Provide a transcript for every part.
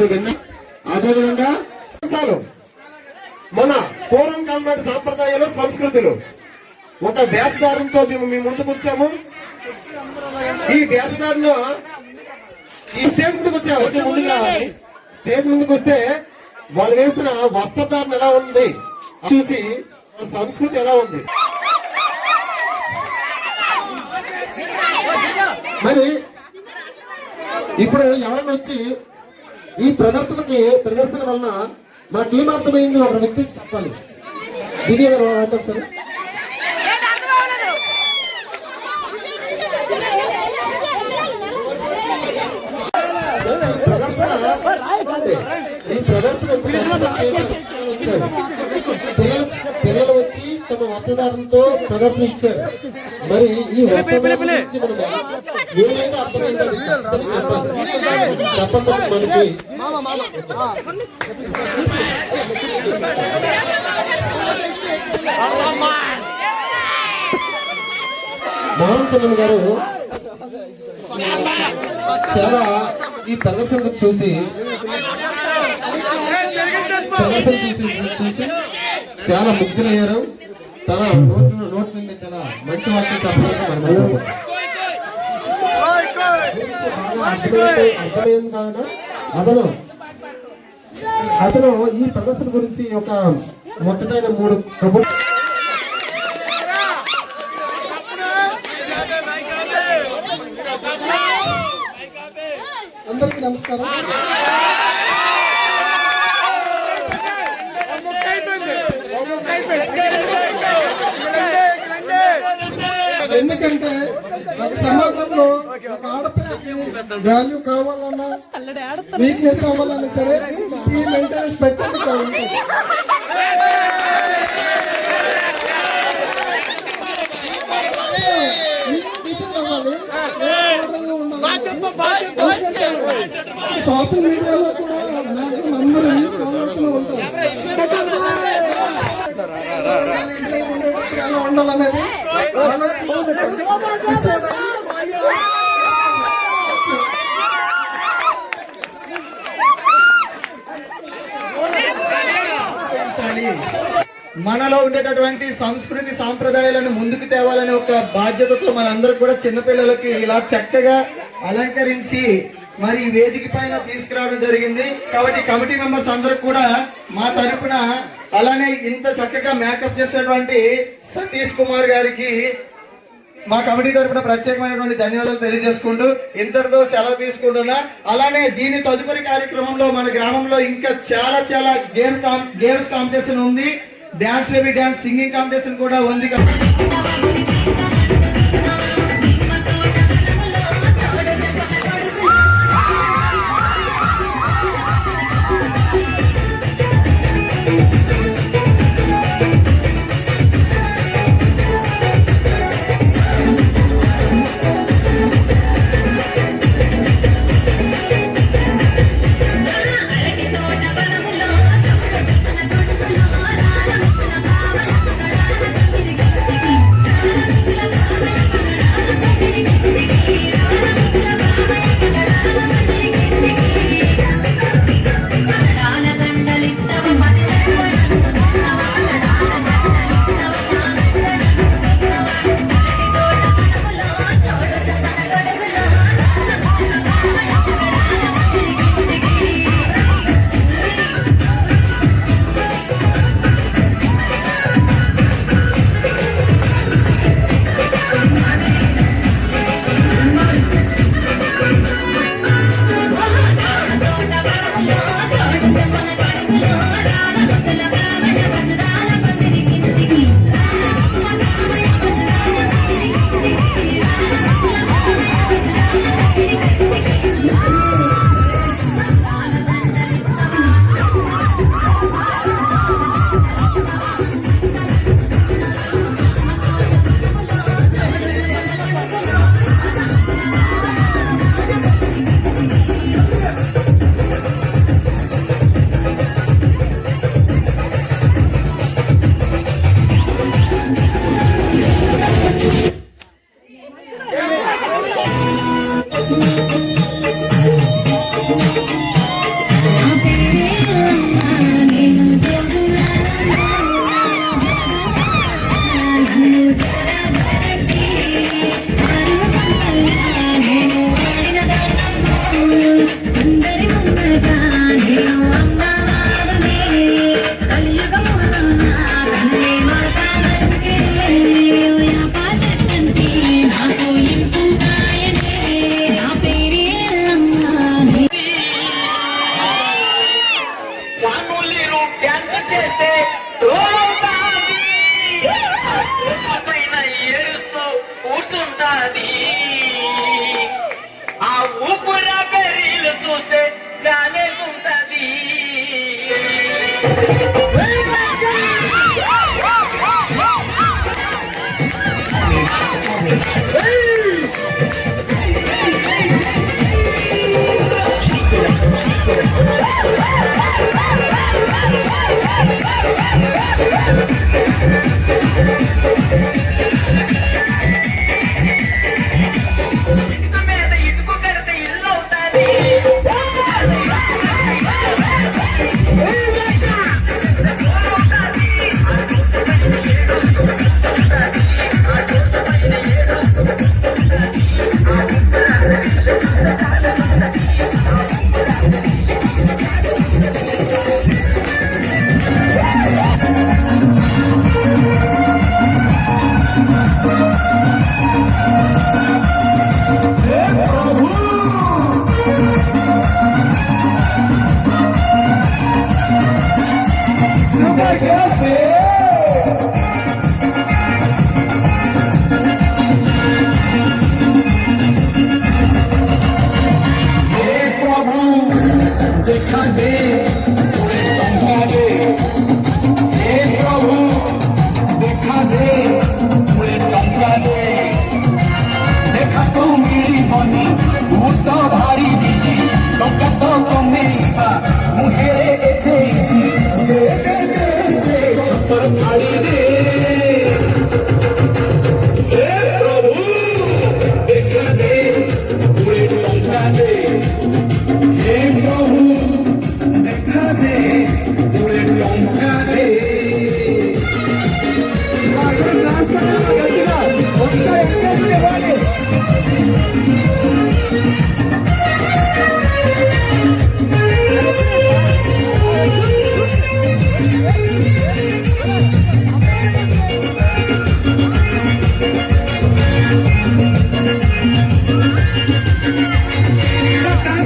ఇప్పుడు విన్నా. అదేవిధంగా మన పూర్వం కాలం నాటి సాంప్రదాయాలు సంస్కృతులు ఒక వేషధారంతో మేము మీ ముందుకు వచ్చాము. ఈ వేషధారంలో ఈ స్టేజ్ ముందుకు వచ్చాము. ముందుకు రావాలి. స్టేజ్ ముందుకు వస్తే వాళ్ళు వేసిన వస్త్రధారణ ఎలా ఉంది చూసి సంస్కృతి ఎలా ఉంది. మరి ఇప్పుడు ఎవరైనా వచ్చి ఈ ప్రదర్శన వలన మాకేమర్థమైంది ఒక వ్యక్తికి చెప్పాలి. దివ్య గారు ఒకసారి ఈ ప్రదర్శన పిల్లలు వచ్చి తమ వస్త్రధారణతో ప్రదర్శన ఇచ్చారు. మరి ఈ వస్త్రధారణ గురించి మనం ఏమైనా అర్థమైంది అది చెప్పండి మనకి. మోహన్ చంద్రన్ గారు చాలా ఈ ప్రదర్శన చూసి చాలా ముగ్ధులయ్యారు. తన నోటి నుండి చాలా మంచి వాక్యం చెప్పడానికి అర్థమైంది కావున అతను ఈ ప్రదర్శన గురించి ఒక ముచ్చటైన 3 కబుర్లు. అందరికీ నమస్కారం. ఎందుకంటే సమాజంలో ఆడపిల్లకి వాల్యూ కావాలన్నా వీక్నెస్ అవ్వాలన్నా సరే ఈ మెయింటెనెన్స్ పెట్టండి కావాలి. సోషల్ మీడియాలో కూడా అందరూ ఉండాలనేది మనలో ఉండేటటువంటి సంస్కృతి సాంప్రదాయాలను ముందుకు తేవాలనే ఒక బాధ్యతతో మనందరూ కూడా చిన్నపిల్లలకి ఇలా చక్కగా అలంకరించి మరి వేదిక పైన తీసుకురావడం జరిగింది. కాబట్టి కమిటీ మెంబర్స్ అందరూ కూడా మా తరపున అలానే ఇంత చక్కగా మేకప్ చేసినటువంటి సతీష్ కుమార్ గారికి మా కమిటీ తరపున ప్రత్యేకమైనటువంటి ధన్యవాదాలు తెలియజేసుకుంటూ ఇంతటితో సెలవు తీసుకుంటున్నా. అలానే దీని తదుపరి కార్యక్రమంలో మన గ్రామంలో ఇంకా చాలా గేమ్స్ కాంపిటీషన్ ఉంది. Dance baby dance singing competition కూడా ఉంది. दे थोड़े टंका दे हे प्रभु देखा दे थोड़े टंका दे देखा तो मिली बनी तू तो भारी बिजी टंका तो कमेइबा मुहे एते इजी दे दे दे दे छतर थाली दे हे प्रभु देखा दे थोड़े टंका दे हे प्रभु देखा दे थोड़े टंका दे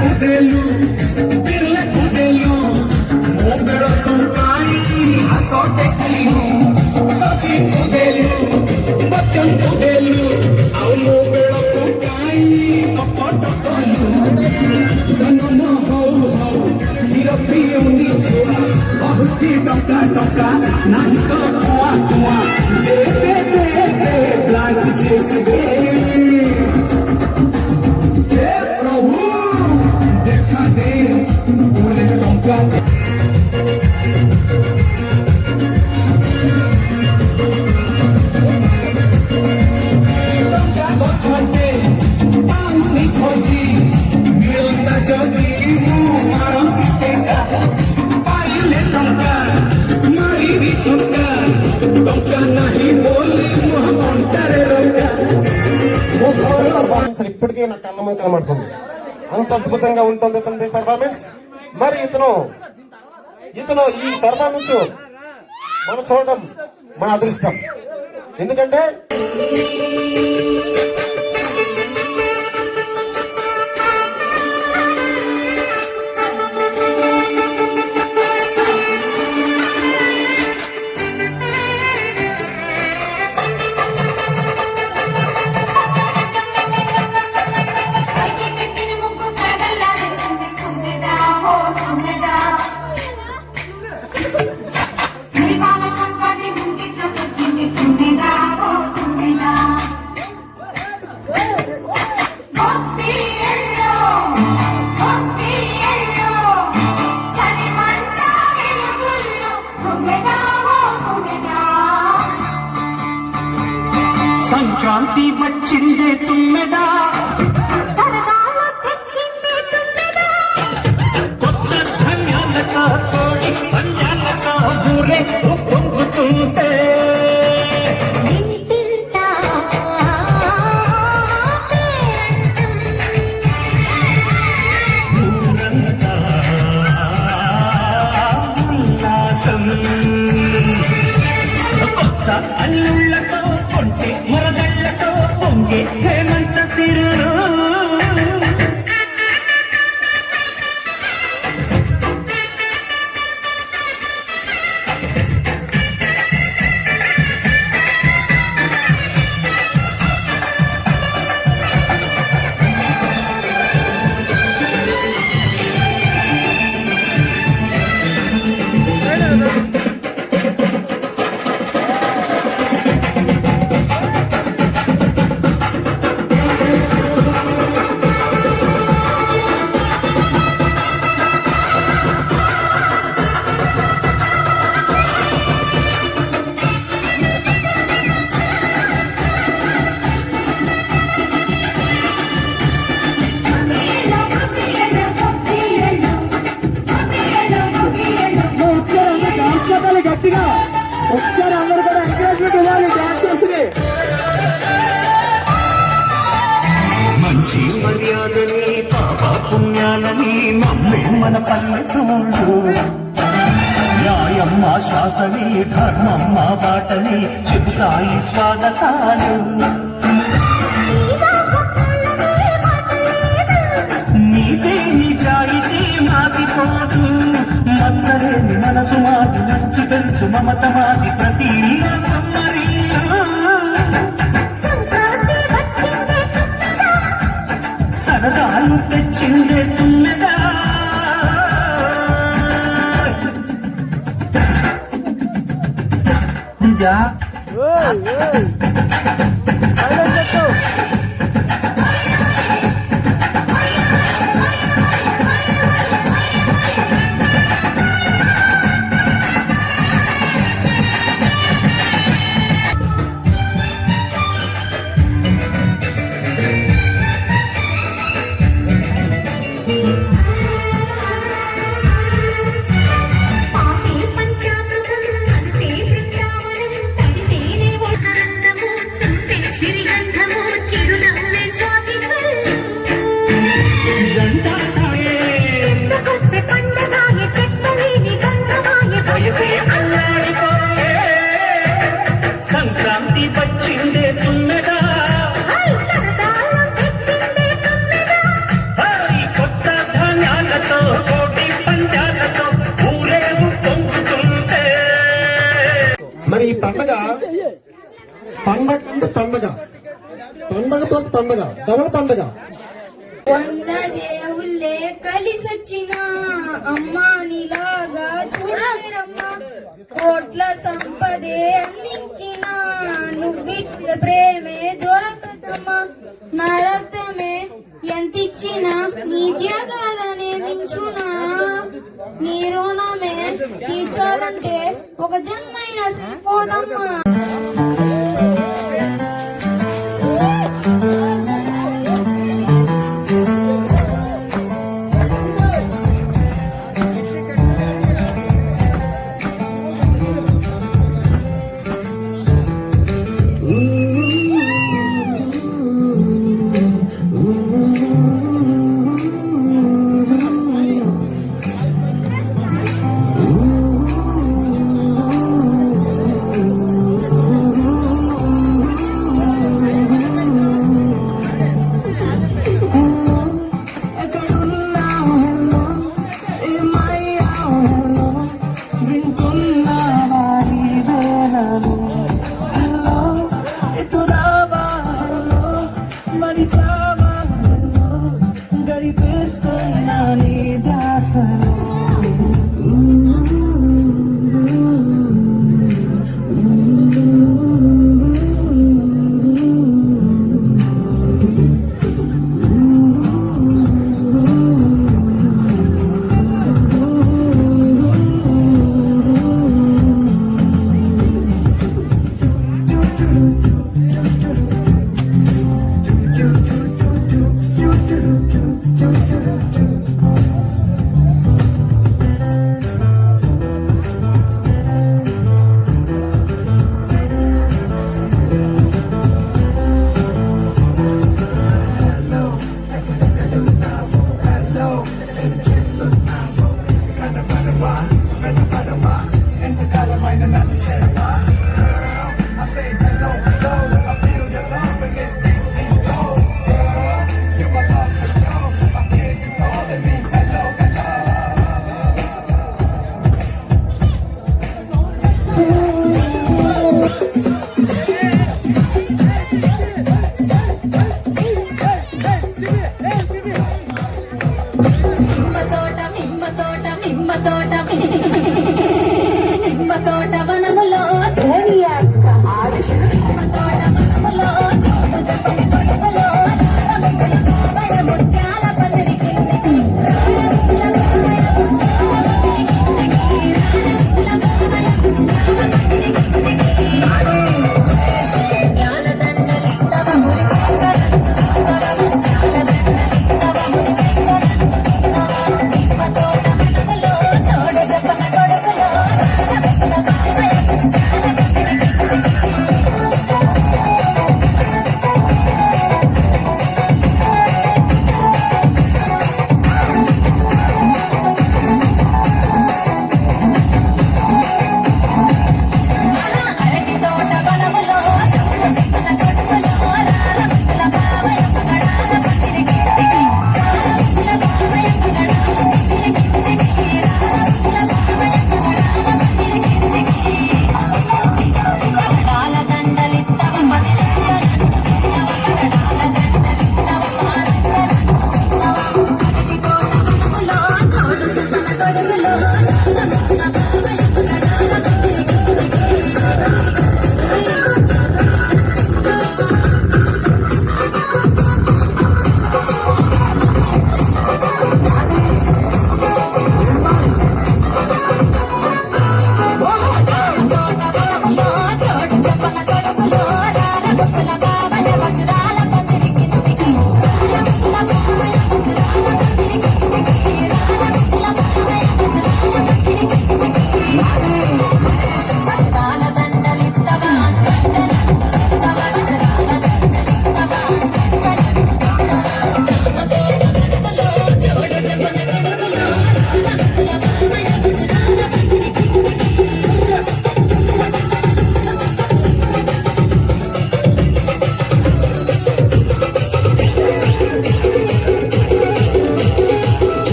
कुदेलू बिरले कुदेलू मोबेड़ तू काई हाथों टेकलू सची कुदेलू बच्चन कुदेलू आउ मोबेड़ तू काई कपट कलू जन्म हो निरपी नीचे बहुची टंका टंका नहीं तो कुआ कुआ दे दे दे दे ब्लैंक चेक दे हे प्रभु देखा दे थोड़े टंका दे टंका गछटे पाउनी खोजी मिलता जदी मु मारंती टेका पाइले टंका मारी भी छुटका टंका नहीं बोले मुह अंतरे रोका ఓ పర్ఫార్మెన్స్ ఇప్పటికే నా కళ్ళ మీద కనబడుతుంది. అంత అద్భుతంగా ఉంటుంది ఇతని పర్ఫార్మెన్స్. మరి ఇతను ఈ పర్ఫార్మెన్స్ మనం చూడడం మన అదృష్టం. ఎందుకంటే సంక్రాంతి వచ్చిందే తుమ్మెదా కొత్త ధాన్యాలతో కోడి పంజాలతో ఊరే పొంగుతుంటే ఊరంతా ఉల్లాసం కొత్త అల్లుళ్ళతో కొంటే మరదళ్ళతో పొంగే హేమంత సిరులు గట్టిగా ఒకసారి అందరూ కూడా ఎంకరేజ్మెంట్ ఇవ్వాలి డాన్సర్స్ ని. మంచి మర్యాదని పాప పుణ్యాలని నమ్మే మన పల్లెటూళ్ళు న్యాయమ్మ శ్వాసని ధర్మమ్మ బాటని చెబుతాయి స్వాగతాలు. నీదే నిజాయితీ మాసిపోదు మత్సలేని మనసు మాది మంచి పెంచు మమత మాది ప్రతి సరదాలు తెచ్చిందే తుమ్మెదా పూజ పాపే పంచామృతం అంతే బృందావనం తడితేనే ఒకరందము చూపే సిరిగంధము చిరునవ్వే స్వాతి పుష్పే పండగాయ చెట్టలేని గంధమాయ వయసే అల్లాడిపోయే సంక్రాంతి వచ్చిందే తుమ్మెదా సరదాలో తెచ్చిందే కమ్మెదా ఈ కొత్త ధాన్యాలతో కోటి పంజాలతో ఊరేగు పొంగుతుంటే మరి ఈ పండగ పండగ అంటే పండగ పండగ ప్లస్ పండగ డబుల్ పండగ. వంద దేవుళ్ళే కలిసొచ్చిన అమ్మానిలాగా చూడలేరమ్మా కోట్ల సంపదే అందించిన నువ్విచ్చే ప్రేమే దొరకటమ్మా నా రక్తమే ఎంతిచ్చినా నీ త్యాగాలనే మించునా నీ రుణమే తీర్చాలంటే ఒక జన్మైన సరిపోదమ్మా. గడిపేస్తున్నా నీ ధ్యాసలో నిమ్మ తోట వనములో ధోని అక్క నిమ్మ తోట వనములో చోటు చెప్పని కొడుకులో రారముల బాబయ ముత్యాల పందిరి కిందికి రారముల బాబయ ముత్యాల పందిరి కిందికి రారముల బాబయ ముత్యాల పందిరి కిందికి ముత్యాల దండలిత్తవ మురి కొంగరంతువవ ముత్యాల దండలిత్తవ మురి కొంగరంతువవ నిమ్మ తోట వనములో చోటు చెప్పన కొడుకులో రారముల బాబయ ముత్యాల పందిరి కిందికి అరటి తోట వనములో చోటు చెప్పన కొడుకులో రారముల బాబయ పగడాల పందిరి కిందికి రారముల బాబయ పగడాల పందిరి కిందికి రారముల బాబయ పగడాల పందిరి కిందికి పగడాల దండలిత్తవ పదిలంతనంతువవ పగడాల దండలిత్తవ పాలంతనంతువవ అరటి తోట వనములో చోటు చెప్పన కొడుకులో రారముల బాబయ పగడాల పందిరి కిందికి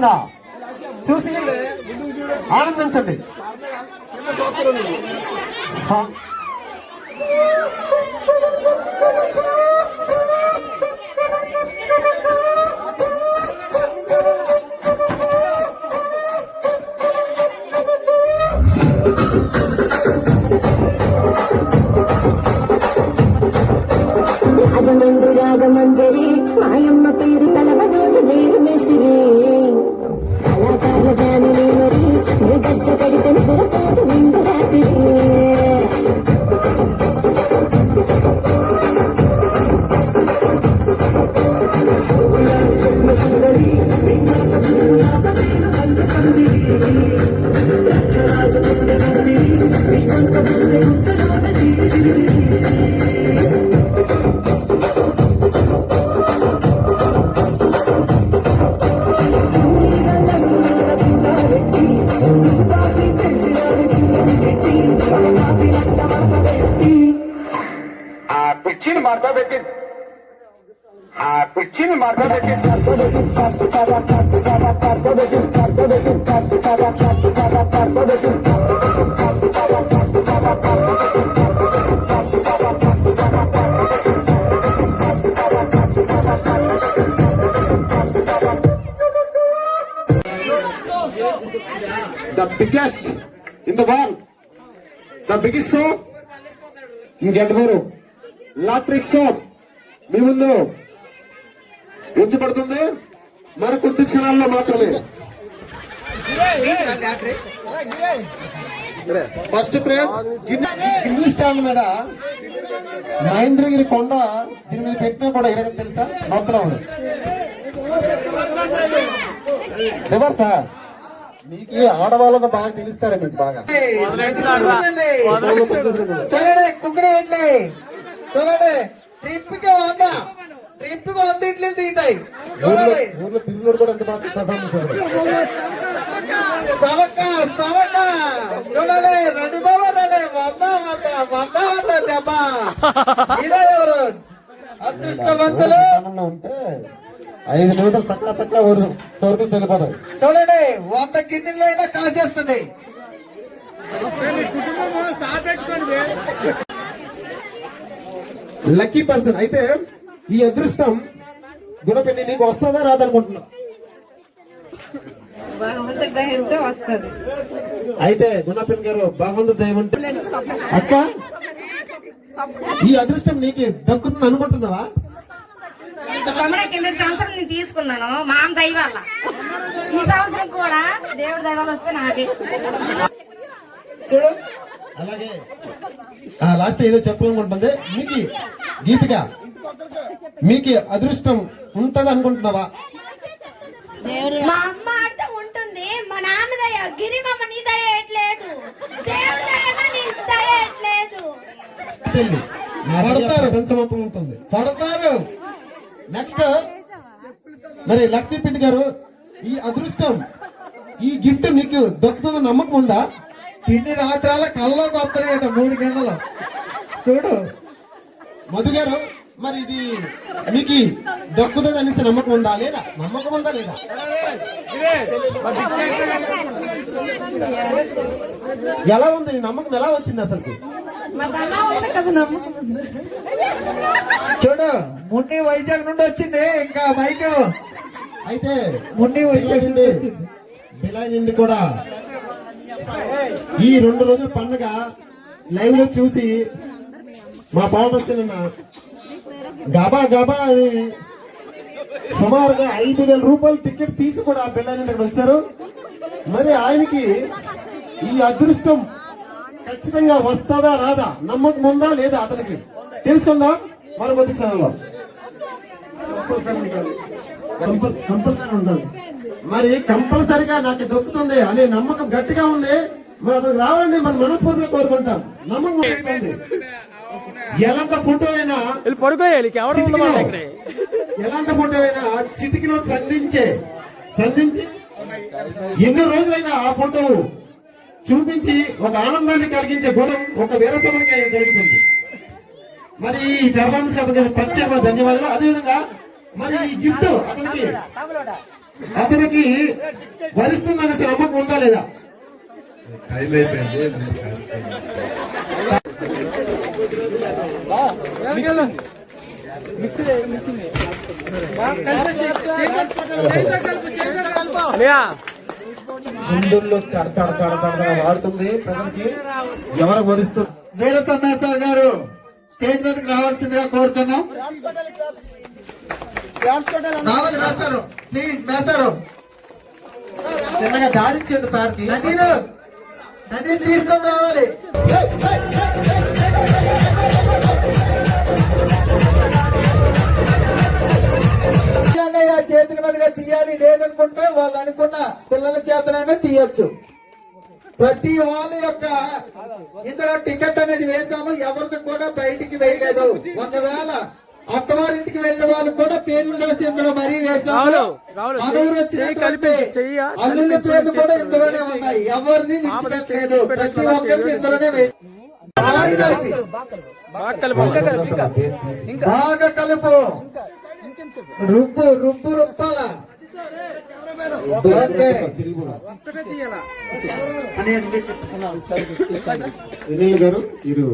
ఉందా చూసి ఆనందించండి. రాజమండ్రి రాగమంజరి మాయమ్మ పేరు కలవనోడు నేను మేస్తిరి కళాకారుల ఫ్యామిలీ మరి నీ గజ్జ కడితే నిద్రపోతు నిండు రాత్రి పిచ్చిని మార్చబెట్టి The biggest in the world, the biggest show in Gatvaru, lottery shop మీ ముందు ఉంచబడుతుంది మన కొద్ది క్షణాల్లో మాత్రమే. ఫస్ట్ ప్రైజ్ గిన్నె స్టాండ్ మీద మహేంద్రగిరి కొండ దీని మీద పెట్టినా కూడా ఇరగదు తెలుసా మాత్రం ఎవరు సార్ మీకు ఆడవాళ్ళకు బాగా తెలుస్తారా మీకు బాగా ఊర్లో తిరుగుడు కూడా ఎంత బాగా పర్ఫార్మెన్స్ అదృష్టవంతులు ఉంటే 5 నిమిషాలు చక్క ఊరు సరుకులు వెళ్ళిపోతాయి. చూడండి 100 గిన్నెలు అయినా కాల్చేస్తుంది. లక్కీ పర్సన్ అయితే ఈ అదృష్టం గుణపెన్ని నీకు వస్తుందా రాదనుకుంటున్నా? అయితే గుణపెన్ గారు భగవంతు దయ ఉంటే అక్క ఈ అదృష్టం నీకు దక్కుతుంది అనుకుంటున్నావా? కింద సంవత్సరం నేను తీసుకున్నాను మా అమ్మ దయ వల్ల. ఈ సంవత్సరం కూడా దేవుడి దయ వల్ల వస్తే నాకే. అలాగే లాస్ట్ ఏదో చెప్పాలనుకుంటుంది మీకు గీతగా మీకు అదృష్టం ఉంటది అనుకుంటున్నావా? మా అమ్మ ఆడితే ఉంటుంది, మా నాన్న దయ గిరిమమ్మ నీ దయ ఎట్లేదు, దేవుడి దయ నీ దయ ఎట్లేదు. ప్రపంచం ఉంటుంది పడతారు. నెక్స్ట్ మరి లక్ష్మీపతి గారు ఈ అదృష్టం ఈ గిఫ్ట్ నీకు దొరుకుతుందో నమ్మకం ఉందా? ఇన్ని రాత్రాల కల్లోకి వస్తున్నాయట 3 గంటలు. చూడు మధు గారు మరి ఇది మీకు దక్కుతుంది అనేసి నమ్మకం ఉందా లేదా? నమ్మకం ఉందా లేదా? ఎలా ఉంది ఈ నమ్మకం? ఎలా వచ్చింది అసలు? చూడు మున్ని వైజాగ్ నుండి వచ్చింది. ఇంకా బైక్ అయితే మున్ని వైజాగ్ నుండి బిలాయ్ నుండి కూడా ఈ 2 రోజుల పండుగ లైవ్ లో చూసి మా పవన్ వచ్చిన గబా గబా అని సుమారుగా 5,000 రూపాయలు టికెట్ తీసి కూడా బిలాయ్ నుండి ఇక్కడ వచ్చారు. మరి ఆయనకి ఈ అదృష్టం ఖచ్చితంగా వస్తుందా రాదా? నమ్మకం ఉందా లేదా? అతనికి తెలుసుకుందాం మన కొద్ది ఛానల్లో. కంపల్సరీ ఉంటుంది. మరి కంపల్సరిగా నాకు దొరుకుతుంది అనే నమ్మకం గట్టిగా ఉంది. మరి అతను రావాలని మనం మనస్ఫూర్తిగా కోరుకుంటాం. నమ్మకం ఉంటుంది. ఎలాంటి ఫోటో అయినా ఎలాంటి ఫోటో అయినా చిటికిలో సంధించి ఎన్ని రోజులైనా ఆ ఫోటో చూపించి ఒక ఆనందాన్ని కలిగించే గుణం ఒక వీరసభకి జరుగుతుంది. మరి ఈ పెర్ఫార్మెన్స్ అతనికి ప్రత్యేక ధన్యవాదాలు. అదేవిధంగా మరి ఈ గిఫ్ట్ అతనికి అతనికి వరిస్తుందనే నమ్మకం ఉందా లేదా? గుండెల్లో తడతడ వాడుతుంది ప్రజలకి. ఎవరు వరిస్తుంది? వీర సన్యాసార్ గారు స్టేజ్ మీదకి రావాల్సిందిగా కోరుతున్నాం. రావాలి మేసారు, ప్లీజ్ మేసారు. చిన్నగా దారిచ్చేయండి సార్కి. నదీని తీసుకొని రావాలి. చేతుల మీదుగా తీయాలి, లేదనుకుంటే వాళ్ళు అనుకున్న పిల్లల చేతనైనా తీయొచ్చు. ప్రతి వాళ్ళ యొక్క ఇందులో టికెట్ అనేది వేసాము, ఎవరికి కూడా బయటికి వేయలేదు. ఒకవేళ అత్తవారింటికి వెళ్ళిన వాళ్ళు కూడా పేర్లు రాసి ఇందులో మరీ వేసాము. మనూరు వచ్చినటువంటి అల్లుల పేర్లు కూడా ఇందులోనే ఉన్నాయి, ఎవరిని విడిచిపెట్టలేదు. ప్రతి ఒక్కరికి ఇందులోనే బాగా కలుపు, రుబ్బు రుబ్బు రుప్పాల. సునీల్ గారు ఇరు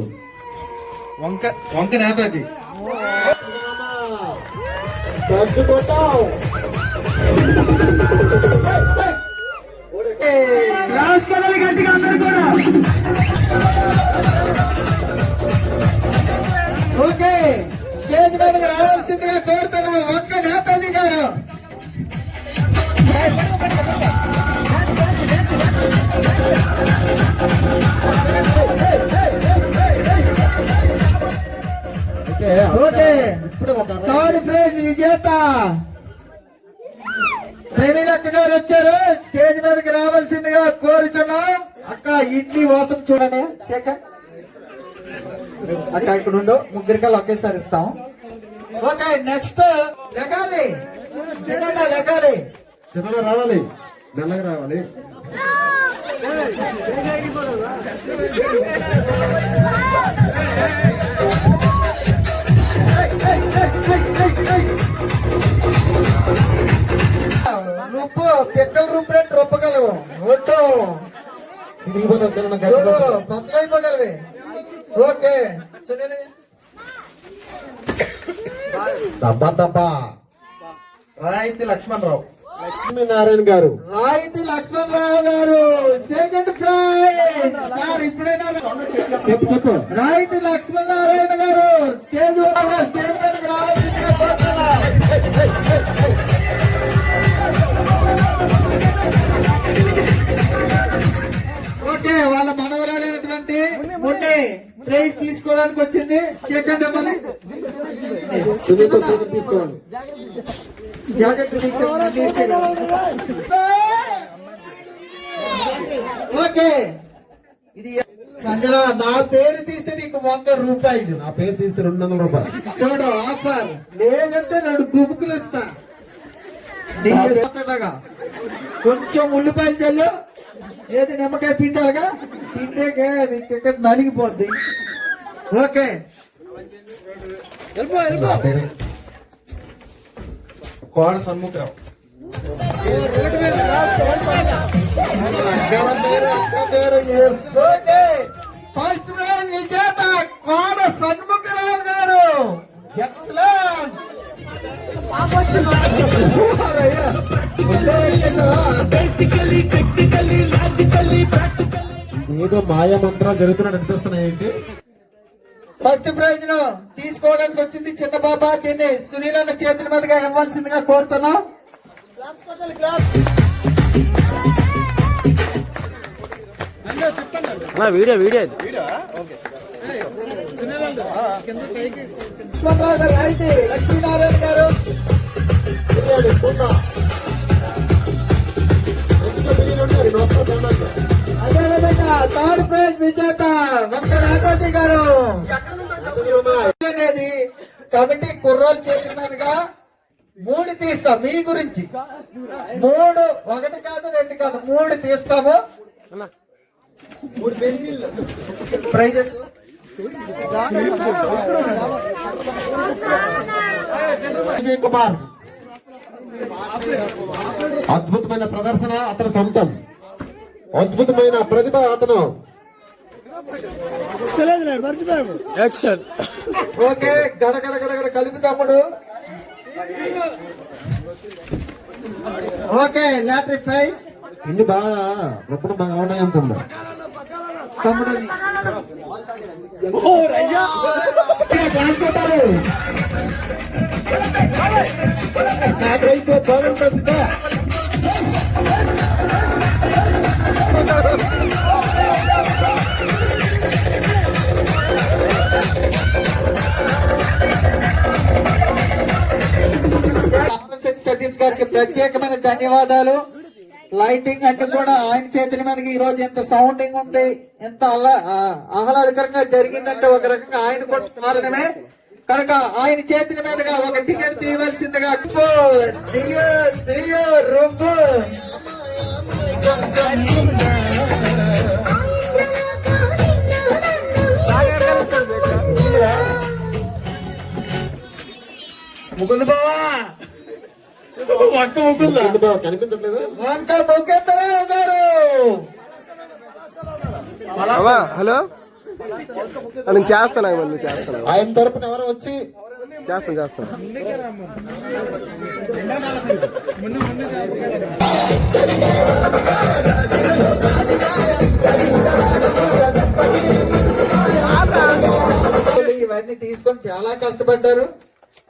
వంక నేతాజీ గట్టిగా అందరూ కూడా. ఓకే, స్టేజ్ మీదకి రావాల్సిందిగా కోరుతున్నా వంక నేతాజీ గారు. ఓకే, థర్డ్ ప్రైజ్ విజేత ప్రవీణ్ అక్క గారు వచ్చారు. స్టేజ్ మీదకి రావాల్సిందిగా కోరుచున్నాం. అక్క ఇడ్లీ వాసన చూడండి. సెకండ్ అక్క ఇక్కడ ఉండు, ముగ్గురికల్లా ఒకేసారి ఇస్తాం. ఓకే, నెక్స్ట్ లెగాలి, చిన్నగా లెగాలి, చిన్నగా రావాలి, మెల్లగా రావాలి. రుప్పు పిక్కలు రుబ్బినట్టు రుబ్బగలవు. వద్దు చిరిగిపోతాం చిన్న చూడు, పచ్చలైపోగలవి. ఓకే, దబ్బా దబ్బా. రాయితీ లక్ష్మణరావు, లక్ష్మీనారాయణ గారు, రాయితీ లక్ష్మణరావు గారు సెకండ్ ప్రైజ్. సార్ ఇప్పుడైనా చెప్పు. రాయితీ లక్ష్మణనారాయణ గారు స్టేజ్ మీదకి రావాల్సిందిగా కోరుతున్నా. ఓకే, వాళ్ళ మనవరాలైనటువంటి మున్ని ప్రైజ్ తీసుకోవడానికి వచ్చింది. సెకండ్ ఇవ్వాలి, సునీత తీసుకోవాలి. జాగ్రత్త. ఓకే, ఇది సంజన, నా పేరు తీస్తే నీకు 100 రూపాయలు. నా పేరు తీస్తే 200 రూపాయలు. చూడు ఆఫర్, లేదంటే 2 గుబుకులు ఇస్తా. నీలాగా కొంచెం ఉల్లిపాయలు చల్లు, ఏది నిమ్మకాయ పిండాలిగా, తింటే టికెట్ నలిగిపోద్ది. ఓకే, కోడ సన్ముఖరావు, ఫస్ట్ ప్రైజ్ విజేత కోడ సన్ముఖరావు గారు. ఎక్సలెంట్. ఏదో మాయా మంత్రాలు జరుగుతున్నట్టు అనిపిస్తున్నాయి. ఏంటి ఫస్ట్ ప్రైజ్ ను తీసుకోవడానికి వచ్చింది చిన్న బాబా. దీన్ని సునీల్ అన్న చేతుల మీదుగా ఇవ్వాల్సిందిగా కోరుతున్నాం. వీడియో విశ్వనాథ్ గారు, అయితే లక్ష్మీనారాయణ గారు. అదేవిధంగా థర్డ్ ప్రైజ్ విజేత వంక నాగాజీ గారు. అనేది కమిటీ కుర్రోలు చేసినట్టుగా 3 తీస్తాం. మీ గురించి 3, 1 కాదు 2 కాదు 3 తీస్తాము. ప్రైజెస్ విజయ్ కుమార్, అద్భుతమైన ప్రదర్శన అతని సొంతం, అద్భుతమైన ప్రతిభ అతను. ఓకే, గడగడ గడగడ కలిపి తమ్ముడు. ఓకే, లాటరీ ఫైవ్ ఇన్ని బాగా రొప్పడం బాగా ఉన్నాయి ఎంత ఉందో తమ్ముడు. నాకైతే బాగుంటుంది. సతీష్ గారికి ప్రత్యేకమైన ధన్యవాదాలు. లైటింగ్ అంటే కూడా ఆయన చేతుల మీదకి ఈ రోజు ఎంత సౌండింగ్ ఉంది, ఎంత ఆహ్లాదకరంగా జరిగిందంటే ఒక రకంగా ఆయన కూడా కారణమే. కనుక ఆయన చేతుల మీదుగా ఒక టికెట్ తీయవలసిందిగా ముకుంద బావా కనిపించట్లేదు. వంక ముఖేంద్రరావు గారు. హలో నేను చేస్తాను, మళ్ళీ చేస్తాను, ఆయన తరపున ఎవరు వచ్చి చేస్తాను. ఇవన్నీ తీసుకొని చాలా కష్టపడ్డారు.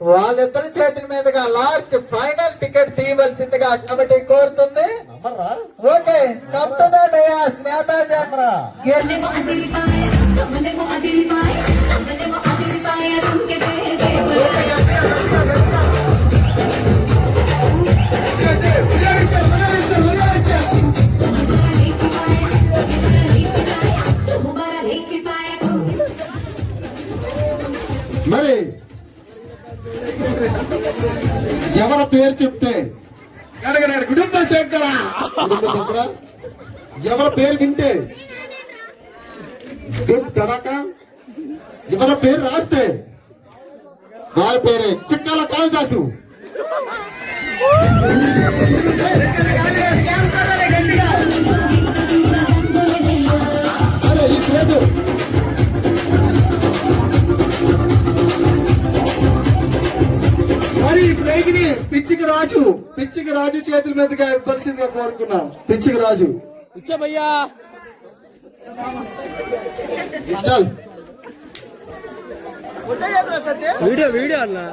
వాళ్ళిద్దరి చేతుల మీదుగా లాస్ట్ ఫైనల్ టికెట్ తీయవలసిందిగా కమిటీ కోరుతుంది. Okay, come to the dais Netaji. గెల్లెమో అదిరిపాయ కమలెమో అదిరిపాయ కమలెమో అదిరిపాయ రుంకెతే మరి ఎవరి పేరు చెప్తే కుటుంబ శంకర, ఎవరి పేరు వింటే తడాక, ఎవరి పేరు రాస్తే వారి పేరే చిక్కాల కాళిదాసు. అరే ఈ పేరు మరి పిచ్చికి రాజు చేతుల మీదుగా ఇవ్వాల్సిందిగా కోరుకున్నాం. పిచ్చికి రాజు వీడియో అన్నా